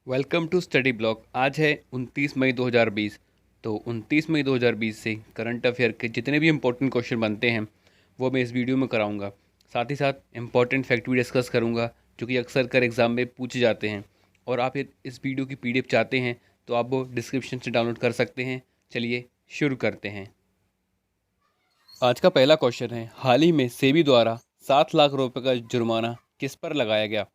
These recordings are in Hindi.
Welcome to study block. आज है 29 मई 2020। तो 29 मई 2020 से करंट अफेयर के जितने भी इम्पोर्टेंट क्वेश्चन बनते हैं वो मैं इस वीडियो में कराऊंगा। साथ ही साथ इम्पोर्टेंट फैक्ट भी डिस्कस करूंगा जो कि अक्सर कर एग्ज़ाम में पूछे जाते हैं। और आप इस वीडियो की पीडीएफ चाहते हैं तो आप वो डिस्क्रिप्शन से डाउनलोड कर सकते हैं। चलिए शुरू करते हैं। आज का पहला क्वेश्चन है, हाल ही में सेबी द्वारा 7 लाख रुपए का जुर्माना किस पर लगाया गया?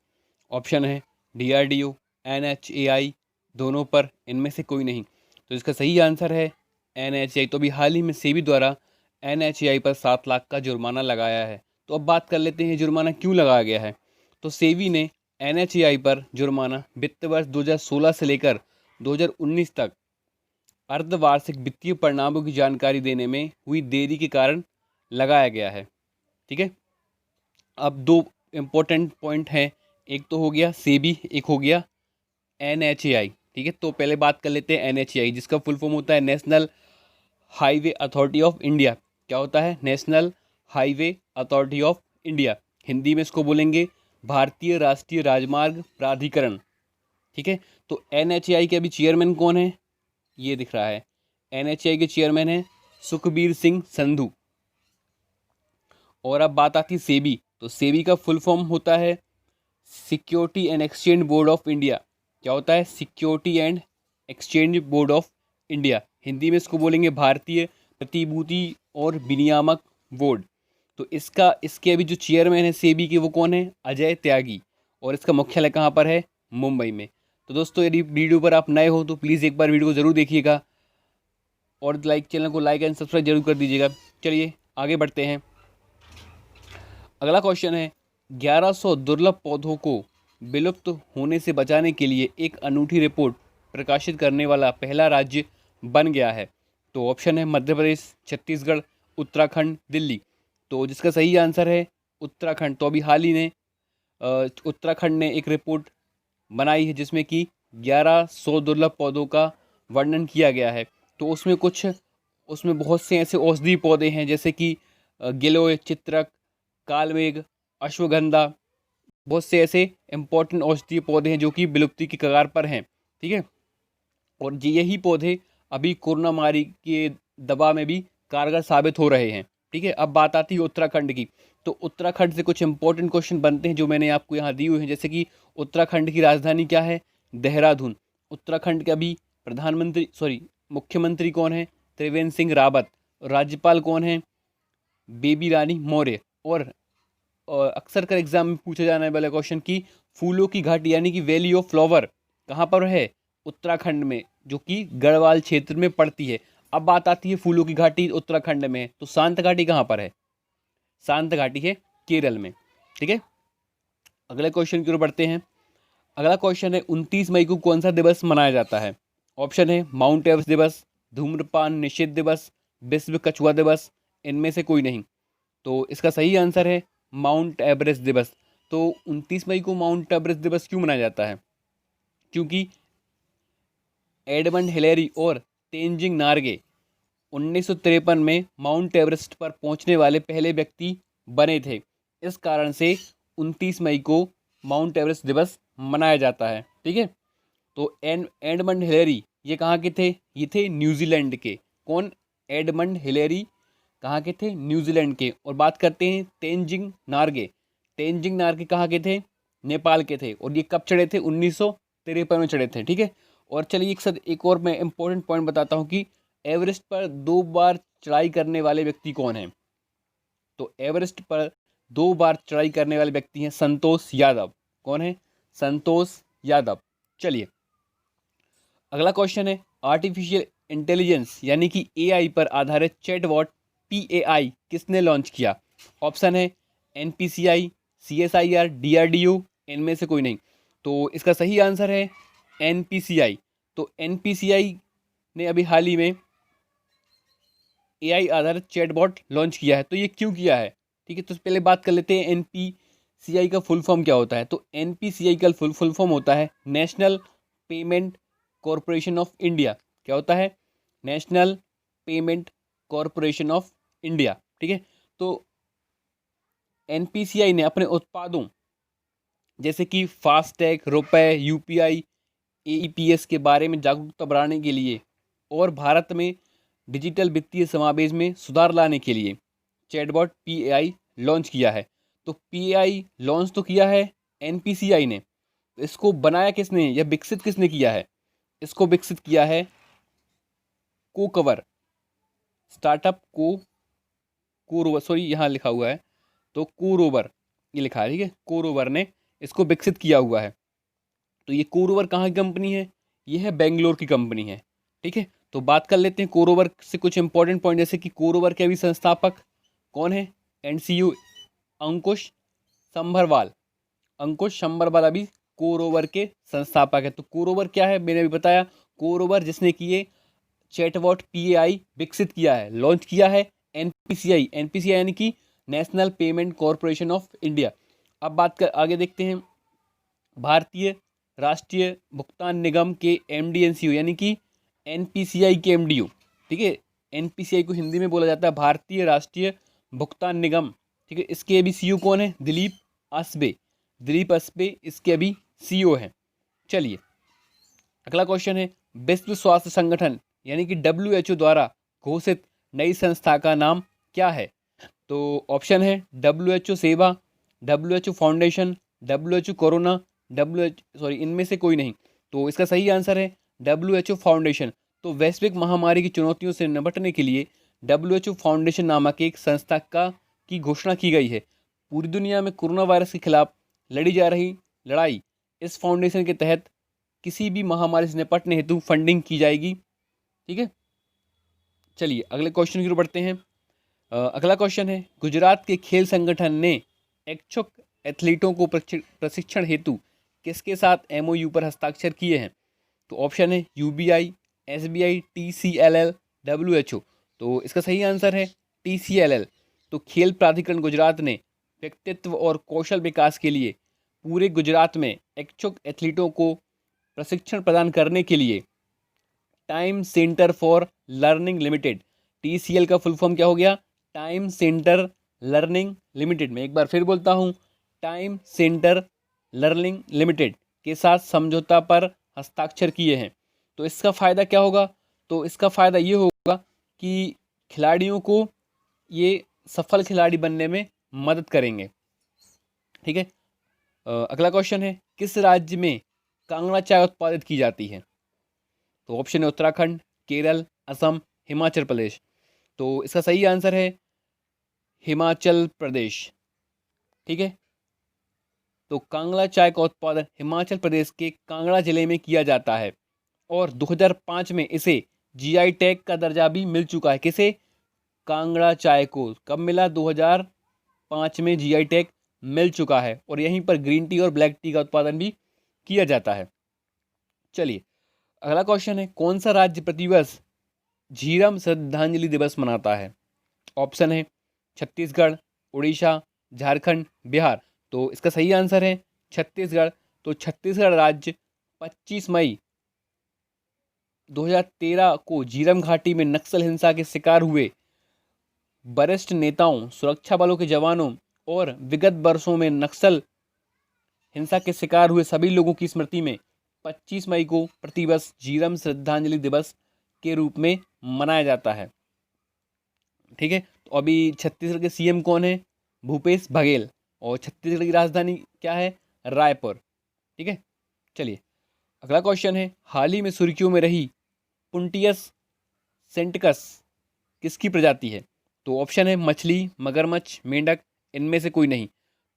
ऑप्शन है डीआरडीओ, एनएचएआई, दोनों पर, इनमें से कोई नहीं। तो इसका सही आंसर है एनएचएआई। तो अभी हाल ही में सेबी द्वारा एनएचएआई पर 7 लाख का जुर्माना लगाया है। तो अब बात कर लेते हैं जुर्माना क्यों लगाया गया है। तो सेबी ने एनएचएआई पर जुर्माना वित्त वर्ष 2016 से लेकर 2019 तक अर्धवार्षिक वित्तीय परिणामों की जानकारी देने में हुई देरी के कारण लगाया गया है। ठीक है, अब दो इम्पोर्टेंट पॉइंट हैं, एक तो हो गया सेबी, एक हो गया एनएचएआई। ठीक है, तो पहले बात कर लेते हैं एनएचएआई, जिसका फुल फॉर्म होता है national highway authority of India. क्या होता है? National highway authority of India. Hindi में इसको बोलेंगे भारतीय राष्ट्रीय राजमार्ग प्राधिकरण। ठीक है, तो एनएचएआई के अभी चेयरमैन कौन है? ये दिख रहा है, एनएचएआई के चेयरमैन है सुखबीर सिंह संधू। और अब बात आती है सेबी, तो सेबी का फुल फॉर्म होता है security and exchange board of India. क्या होता है? Security and exchange board of India. Hindi में इसको बोलेंगे भारतीय प्रतिभूति और विनियामक बोर्ड। तो इसके अभी जो चेयरमैन है सेबी के, वो कौन है? अजय त्यागी। और इसका मुख्यालय कहाँ पर है? मुंबई में। तो दोस्तों, यदि वीडियो पर आप नए हो तो प्लीज़ एक बार वीडियो को ज़रूर देखिएगा और चैनल को लाइक एंड सब्सक्राइब जरूर कर दीजिएगा। चलिए आगे बढ़ते हैं। अगला क्वेश्चन है, 1100 दुर्लभ पौधों को विलुप्त होने से बचाने के लिए एक अनूठी रिपोर्ट प्रकाशित करने वाला पहला राज्य बन गया है। तो ऑप्शन है मध्य प्रदेश, छत्तीसगढ़, उत्तराखंड, दिल्ली। तो जिसका सही आंसर है उत्तराखंड। तो अभी हाल ही में उत्तराखंड ने एक रिपोर्ट बनाई है जिसमें कि 1100 दुर्लभ पौधों का वर्णन किया गया है। तो उसमें बहुत से ऐसे औषधीय पौधे हैं जैसे कि गिलोय, चित्रक, कालमेघ, अश्वगंधा। बहुत से ऐसे इंपॉर्टेंट औषधीय पौधे हैं जो कि विलुप्ति की कगार पर हैं। ठीक है, और यही पौधे अभी कोरोना महामारी के दबा में भी कारगर साबित हो रहे हैं। ठीक है, अब बात आती है उत्तराखंड की। तो उत्तराखंड से कुछ इंपॉर्टेंट क्वेश्चन बनते हैं जो मैंने आपको यहाँ दिए हुए हैं, जैसे कि उत्तराखंड की राजधानी क्या है? देहरादून। उत्तराखंड के अभी मुख्यमंत्री कौन है? त्रिवेंद्र सिंह रावत। राज्यपाल कौन है? बेबी रानी मौर्य। और अक्सर कर एग्जाम में पूछा जाने वाला क्वेश्चन कि फूलों की घाटी यानी कि वैली ऑफ फ्लावर कहाँ पर है? उत्तराखंड में, जो कि गढ़वाल क्षेत्र में पड़ती है। अब बात आती है फूलों की घाटी उत्तराखंड में है, तो शांत घाटी कहाँ पर है? शांत घाटी है केरल में। ठीक है, अगले क्वेश्चन की ओर बढ़ते हैं। अगला क्वेश्चन है, 29 मई को कौन सा दिवस मनाया जाता है? ऑप्शन है माउंट एवरेस्ट दिवस, धूम्रपान निषेध दिवस, विश्व कछुआ दिवस, इनमें से कोई नहीं। तो इसका सही आंसर है माउंट एवरेस्ट दिवस। तो 29 मई को माउंट एवरेस्ट दिवस क्यों मनाया जाता है? क्योंकि एडमंड हिलेरी और तेंजिंग नार्गे 1953 में माउंट एवरेस्ट पर पहुंचने वाले पहले व्यक्ति बने थे। इस कारण से 29 मई को माउंट एवरेस्ट दिवस मनाया जाता है। ठीक है, तो एडमंड हिलेरी ये कहाँ के थे? ये थे न्यूजीलैंड के। कौन? एडमंड हिलेरी कहाँ के थे? न्यूजीलैंड के। और बात करते हैं तेंजिंग नार्गे। तेंजिंग नार्गे कहाँ के थे? नेपाल के थे। और ये कब चढ़े थे? 1953 में चढ़े थे। ठीक है, और चलिए एक और मैं इंपॉर्टेंट पॉइंट बताता हूँ कि एवरेस्ट पर 2 बार चढ़ाई करने वाले व्यक्ति कौन हैं? तो एवरेस्ट पर 2 बार चढ़ाई करने वाले व्यक्ति हैं संतोष यादव। कौन है? संतोष यादव। चलिए अगला क्वेश्चन है, आर्टिफिशियल इंटेलिजेंस यानी कि एआई पर आधारित चैटबॉट पीएआई किसने लॉन्च किया? ऑप्शन है एनपीसीआई, सीएसआईआर, डीआरडीओ, इनमें से कोई नहीं। तो इसका सही आंसर है एनपीसीआई। तो एनपीसीआई ने अभी हाल ही में एआई आधारित चैटबॉट लॉन्च किया है। तो ये क्यों किया है? ठीक है, तो पहले बात कर लेते हैं एनपीसीआई का फुल फॉर्म क्या होता है। तो एनपीसीआई का फुल फॉर्म होता है national payment corporation of India. क्या होता है? National payment corporation of India. ठीक है, तो एनपीसीआई ने अपने उत्पादों जैसे कि फास्टैग, रुपए, यूपीआई, AEPS के बारे में जागरूकता बढ़ाने के लिए और भारत में डिजिटल वित्तीय समावेश में सुधार लाने के लिए चैटबॉट PAI लॉन्च किया है। तो PAI लॉन्च तो किया है NPCI ने, तो इसको बनाया किसने या विकसित किसने किया है? इसको विकसित किया है कोकवर स्टार्टअप कोरोवर, सॉरी यहाँ लिखा हुआ है तो कोरोवर ये लिखा है, ठीक है, कोरोवर ने इसको विकसित किया हुआ है। तो ये कोरोवर कहाँ की कंपनी है? ये है बेंगलोर की कंपनी है, ठीक है। तो बात कर लेते हैं कोरोवर से कुछ इंपॉर्टेंट पॉइंट, जैसे कि कोरोवर के अभी संस्थापक कौन है? NCU अंकुश संभरवाल। अंकुश संभरवाल अभी कोरोवर के संस्थापक है। तो कोरोवर क्या है? मैंने अभी बताया, कोरोवर जिसने कि ये चैटबॉट PAI विकसित किया है, लॉन्च किया है NPCI यानी कि national payment corporation of India. अब बात कर आगे देखते हैं, भारतीय राष्ट्रीय भुगतान निगम के MD NCO यानी कि NPCI के MDO, ठीक है। NPCI को हिंदी में बोला जाता है भारतीय राष्ट्रीय भुगतान निगम, ठीक है। इसके अभी CO कौन है? दिलीप असबे इसके अभी CEO हैं। चलिए अगला क्वेश्चन है, विश्व स्वास्थ्य संगठन यानी कि WHO द्वारा घोषित नई संस्था का नाम क्या है? तो ऑप्शन है WHO सेवा, WHO फाउंडेशन, WHO कोरोना, इनमें से कोई नहीं। तो इसका सही आंसर है WHO फाउंडेशन। तो वैश्विक महामारी की चुनौतियों से निपटने के लिए WHO फाउंडेशन नामक एक संस्था की घोषणा की गई है। पूरी दुनिया में कोरोना वायरस के खिलाफ लड़ी जा रही लड़ाई इस फाउंडेशन के तहत किसी भी महामारी से निपटने हेतु फंडिंग की जाएगी, ठीक है। चलिए अगले क्वेश्चन की ओर बढ़ते हैं। अगला क्वेश्चन है, गुजरात के खेल संगठन ने इच्छुक एथलीटों को प्रशिक्षण हेतु किसके साथ MOU पर हस्ताक्षर किए हैं? तो ऑप्शन है UBI, SBI, TCLL, WHO। तो इसका सही आंसर है TCLL। तो खेल प्राधिकरण गुजरात ने व्यक्तित्व और कौशल विकास के लिए पूरे गुजरात में इच्छुक एथलीटों को प्रशिक्षण प्रदान करने के लिए time centre for learning limited, TCL का फुल फॉर्म क्या हो गया? Time centre learning limited. मैं एक बार फिर बोलता हूँ, टाइम सेंटर लर्निंग लिमिटेड के साथ समझौता पर हस्ताक्षर किए हैं। तो इसका फ़ायदा क्या होगा? तो इसका फ़ायदा ये होगा कि खिलाड़ियों को ये सफल खिलाड़ी बनने में मदद करेंगे, ठीक है। अगला क्वेश्चन है, किस राज्य में कांगड़ा चाय उत्पादित की जाती है? तो ऑप्शन है उत्तराखंड, केरल, असम, हिमाचल प्रदेश। तो इसका सही आंसर है हिमाचल प्रदेश, ठीक है। तो कांगड़ा चाय का उत्पादन हिमाचल प्रदेश के कांगड़ा जिले में किया जाता है और 2005 में इसे GI टैग का दर्जा भी मिल चुका है। किसे? कांगड़ा चाय को कब मिला? 2005 में GI टैग मिल चुका है और यहीं पर ग्रीन टी और ब्लैक टी का उत्पादन भी किया जाता है। चलिए अगला क्वेश्चन है, कौन सा राज्य प्रतिवर्ष झीरम श्रद्धांजलि दिवस मनाता है? ऑप्शन है छत्तीसगढ़, उड़ीसा, झारखंड, बिहार। तो इसका सही आंसर है छत्तीसगढ़। तो छत्तीसगढ़ राज्य 25 मई 2013 को झीरम घाटी में नक्सल हिंसा के शिकार हुए वरिष्ठ नेताओं, सुरक्षा बलों के जवानों और विगत वर्षों में नक्सल हिंसा के शिकार हुए सभी लोगों की स्मृति में 25 मई को प्रतिवर्ष झीरम श्रद्धांजलि दिवस के रूप में मनाया जाता है, ठीक है। तो अभी छत्तीसगढ़ के CM कौन है? भूपेश बघेल। और छत्तीसगढ़ की राजधानी क्या है? रायपुर, ठीक है। चलिए अगला क्वेश्चन है, हाल ही में सुर्खियों में रही पुंटियस सेंटिकस किसकी प्रजाति है? तो ऑप्शन है मछली, मगरमच्छ, मेंढक, इनमें से कोई नहीं।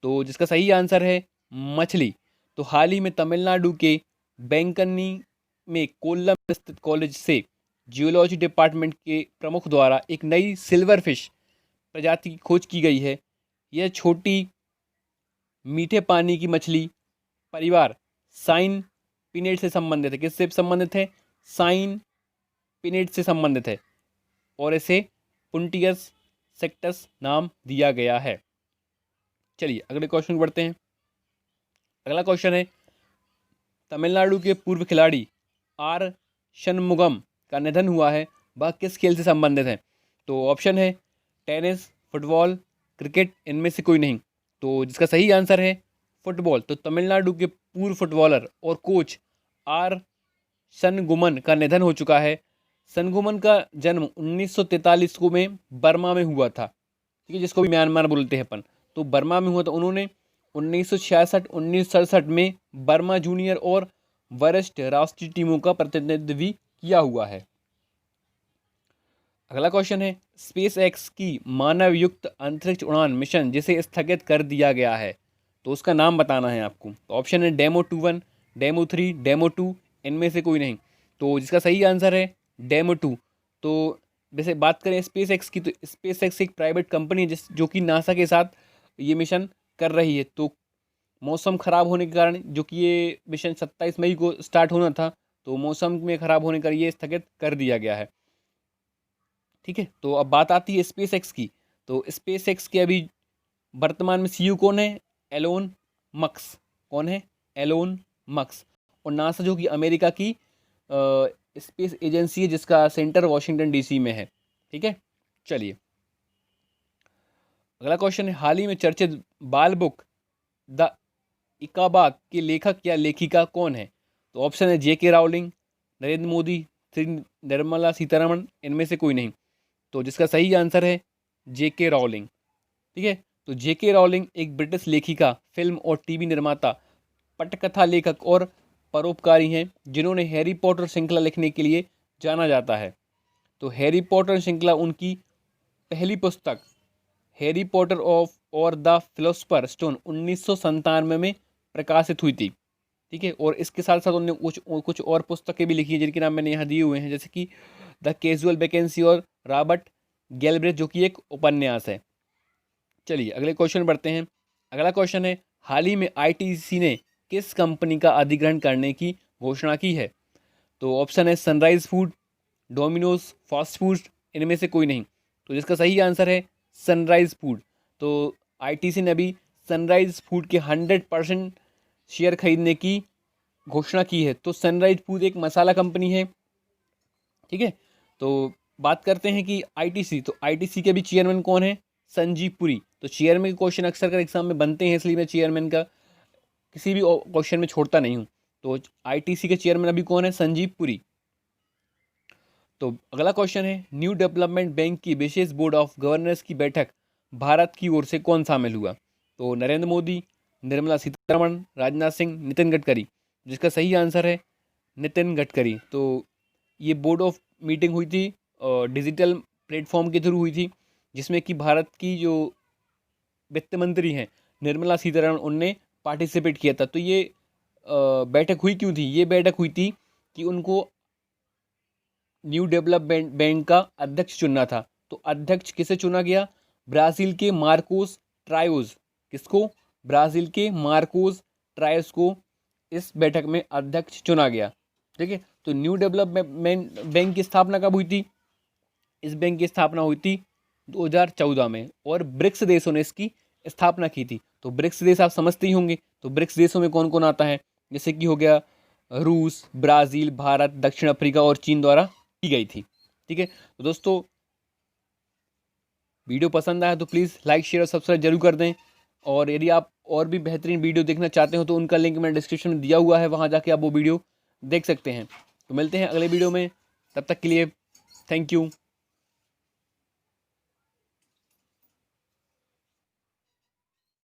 तो जिसका सही आंसर है मछली। तो हाल ही में तमिलनाडु के बैंकन्नी में कोल्लम स्थित कॉलेज से जियोलॉजी डिपार्टमेंट के प्रमुख द्वारा एक नई सिल्वर फिश प्रजाति की खोज की गई है। यह छोटी मीठे पानी की मछली परिवार साइन पिनेट से संबंधित है। किससे संबंधित है? साइन पिनेट से संबंधित है और इसे पुंटियस सेक्टस नाम दिया गया है। चलिए अगले क्वेश्चन बढ़ते हैं। अगला क्वेश्चन है, तमिलनाडु के पूर्व खिलाड़ी R शनमुगम का निधन हुआ है, वह किस खेल से संबंधित है? तो ऑप्शन है टेनिस, फुटबॉल, क्रिकेट, इनमें से कोई नहीं। तो जिसका सही आंसर है फुटबॉल। तो तमिलनाडु के पूर्व फुटबॉलर और कोच R सन गुमन का निधन हो चुका है। सन गुमन का जन्म 1943 को में बर्मा में हुआ था, ठीक है, जिसको भी म्यांमार बोलते हैं अपन। तो बर्मा में हुआ था। उन्होंने 1966-1967 में बर्मा जूनियर और वरिष्ठ राष्ट्रीय टीमों का प्रतिनिधित्व भी किया हुआ है। अगला क्वेश्चन है, स्पेस एक्स की मानव युक्त अंतरिक्ष उड़ान मिशन जिसे स्थगित कर दिया गया है, तो उसका नाम बताना है आपको। तो ऑप्शन है डेमो 2-1, डेमो 3, डेमो 2, इनमें से कोई नहीं। तो जिसका सही आंसर है डेमो 2। तो वैसे बात करें स्पेस एक्स की, तो स्पेस एक्स एक प्राइवेट कंपनी है जो कि नासा के साथ ये मिशन कर रही है। तो मौसम ख़राब होने के कारण, जो कि ये मिशन 27 मई को स्टार्ट होना था, तो मौसम में ख़राब होने का ये स्थगित कर दिया गया है, ठीक है। तो अब बात आती है स्पेस एक्स की। तो स्पेस एक्स के अभी वर्तमान में सीईओ कौन है? Elon Musk. कौन है? Elon Musk. और नासा जो कि अमेरिका की स्पेस एजेंसी है, जिसका सेंटर वॉशिंगटन डीसी में है, ठीक है। चलिए अगला क्वेश्चन है, हाल ही में चर्चित बाल बुक द इकाबाग के लेखक या लेखिका कौन है? तो ऑप्शन है जेके रावलिंग, नरेंद्र मोदी, श्री निर्मला सीतारमण, इनमें से कोई नहीं। तो जिसका सही आंसर है जेके रावलिंग, ठीक है। तो जेके रावलिंग एक ब्रिटिश लेखिका, फिल्म और टीवी निर्माता, पटकथा लेखक और परोपकारी हैं, जिन्होंने हैरी पॉटर श्रृंखला लिखने के लिए जाना जाता है। तो हैरी पॉटर श्रृंखला उनकी पहली पुस्तक हैरी पॉटर ऑफ और द फिलोसफर स्टोन 1997 में प्रकाशित हुई थी, ठीक है। और इसके साथ साथ उन्होंने कुछ और पुस्तकें भी लिखी हैं, जिनके नाम मैंने यहाँ दिए हुए हैं, जैसे कि द कैजुअल वैकेंसी और रॉबर्ट गैलब्रेथ, जो कि एक उपन्यास है। चलिए अगले क्वेश्चन बढ़ते हैं। अगला क्वेश्चन है, हाल ही में आईटीसी ने किस कंपनी का अधिग्रहण करने की घोषणा की है? तो ऑप्शन है sunrise food, Domino's, fast food, इनमें से कोई नहीं। तो जिसका सही आंसर है सनराइज फूड। तो आईटीसी ने अभी सनराइज फूड के 100% शेयर खरीदने की घोषणा की है। तो सनराइज फूड एक मसाला कंपनी है, ठीक है। तो बात करते हैं कि आईटीसी, तो आईटीसी के भी चेयरमैन कौन है? संजीव पुरी। तो चेयरमैन के क्वेश्चन अक्सर कर एग्जाम में बनते हैं, इसलिए मैं चेयरमैन का किसी भी क्वेश्चन में छोड़ता नहीं हूँ। तो आईटीसी के चेयरमैन अभी कौन है? संजीव पुरी। तो अगला क्वेश्चन है, न्यू डेवलपमेंट बैंक की विशेष बोर्ड ऑफ गवर्नर्स की बैठक भारत की ओर से कौन शामिल हुआ? तो नरेंद्र मोदी, निर्मला सीतारमण, राजनाथ सिंह, नितिन गडकरी। जिसका सही आंसर है नितिन गडकरी। तो ये बोर्ड ऑफ मीटिंग हुई थी, डिजिटल प्लेटफॉर्म के थ्रू हुई थी, जिसमें कि भारत की जो वित्त मंत्री हैं निर्मला सीतारमण, उनने पार्टिसिपेट किया था। तो ये बैठक हुई क्यों थी? ये बैठक हुई थी कि उनको न्यू डेवलपमेंट बैंक का अध्यक्ष चुनना था। तो अध्यक्ष किसे चुना गया? ब्राज़ील के मार्कोस ट्रायोस। किसको? ब्राज़ील के मार्कोस ट्रायोस को इस बैठक में अध्यक्ष चुना गया, ठीक है। तो न्यू डेवलपमेंट बैंक की स्थापना कब हुई थी? इस बैंक की स्थापना हुई थी 2014 में, और ब्रिक्स देशों ने इसकी स्थापना की थी। तो ब्रिक्स देश आप समझते ही होंगे। तो ब्रिक्स देशों में कौन कौन आता है? जैसे कि हो गया रूस, ब्राज़ील, भारत, दक्षिण अफ्रीका और चीन द्वारा की गई थी, ठीक है। तो दोस्तों वीडियो पसंद आया तो प्लीज़ लाइक, शेयर और सब्सक्राइब जरूर कर दें। और यदि आप और भी बेहतरीन वीडियो देखना चाहते हो तो उनका लिंक मैंने डिस्क्रिप्शन में दिया हुआ है, वहाँ जाके आप वो वीडियो देख सकते हैं। तो मिलते हैं अगले वीडियो में, तब तक के लिए थैंक यू।